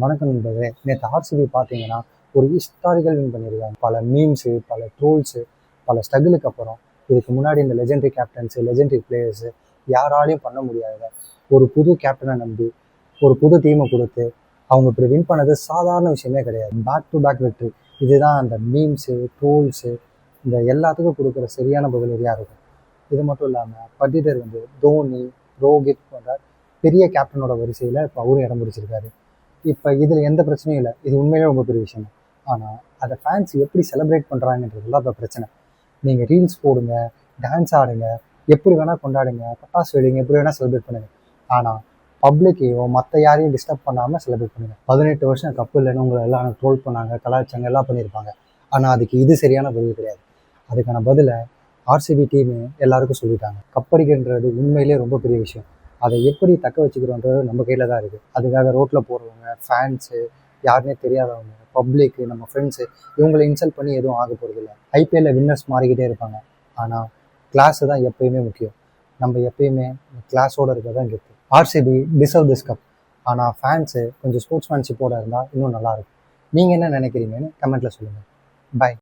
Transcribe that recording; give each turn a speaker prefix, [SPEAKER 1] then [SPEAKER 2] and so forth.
[SPEAKER 1] வணக்கம் நண்பர்களே. நேற்று ஆர்சிபி பார்த்தீங்கன்னா ஒரு ஹிஸ்டாரிக்கல் வின் பண்ணியிருக்காங்க. பல மீம்ஸு, பல ட்ரோல்ஸு, பல ஸ்ட்ரகிளுக்கு அப்புறம் இதுக்கு முன்னாடி இந்த லெஜெண்டரி கேப்டன்ஸு, லெஜெண்டரி பிளேயர்ஸு யாராலையும் பண்ண முடியாத ஒரு புது கேப்டனை நம்பி ஒரு புது டீமை கொடுத்து அவங்க இப்படி வின் பண்ணது சாதாரண விஷயமே கிடையாது. பேக் டு பேக் வெற்றி. இதுதான் அந்த மீம்ஸு, ட்ரோல்ஸு இந்த எல்லாத்துக்கும் கொடுக்குற சரியான பதிலடியாக இருக்கும். இது மட்டும் இல்லாமல் பட்டிதர் தோனி, ரோஹித் போன்ற பெரிய கேப்டனோட வரிசையில் இப்போ அவரும் இடம் பிடிச்சிருக்காரு. இப்போ இதில் எந்த பிரச்சனையும் இல்லை. இது உண்மையிலே ரொம்ப பெரிய விஷயம். ஆனால் அதை ஃபேன்ஸ் எப்படி செலிப்ரேட் பண்ணுறாங்கன்றதுலாம் இப்போ பிரச்சனை. நீங்கள் ரீல்ஸ் போடுங்க, டான்ஸ் ஆடுங்க, எப்படி வேணால் கொண்டாடுங்க, பட்டாசு வெடிங்க, எப்படி வேணால் செலிப்ரேட் பண்ணுங்க. ஆனால் பப்ளிக்கையோ மற்ற யாரையும் டிஸ்டர்ப் பண்ணாமல் செலிப்ரேட் பண்ணுங்கள். 18 வருஷம் கப்பு இல்லைன்னு உங்களை எல்லாம் ட்ரோல் பண்ணாங்க, கலாச்சாங்க, எல்லாம் பண்ணியிருப்பாங்க. ஆனால் அதுக்கு இது சரியான பதில் கிடையாது. அதுக்கான பதிலை ஆர்சிபி டீமு எல்லாருக்கும் சொல்லிட்டாங்க. கப்படிக்கின்றது உண்மையிலே ரொம்ப பெரிய விஷயம். அதை எப்படி தக்க வச்சுக்கிறோன்றது நம்ம கையில் தான் இருக்குது. அதுக்காக ரோட்டில் போடுறவங்க, ஃபேன்ஸு, யாருனே தெரியாதவங்க, பப்ளிக்கு, நம்ம ஃப்ரெண்ட்ஸு இவங்களை இன்சல்ட் பண்ணி எதுவும் ஆக போகிறதில்ல. ஐபிஎல்லில் வின்னர்ஸ் மாறிக்கிட்டே இருப்பாங்க. ஆனால் கிளாஸு தான் எப்பயுமே முக்கியம். நம்ம எப்பயுமே கிளாஸோடு இருக்கிறது தான் கெத்து. RCB deserve this cup. ஆனால் ஃபேன்ஸு கொஞ்சம் ஸ்போர்ட்ஸ்மேன்ஷிப்போடு இருந்தால் இன்னும் நல்லாயிருக்கும். நீங்கள் என்ன நினைக்கிறீங்கன்னு கமெண்ட்டில் சொல்லுங்கள். பாய்.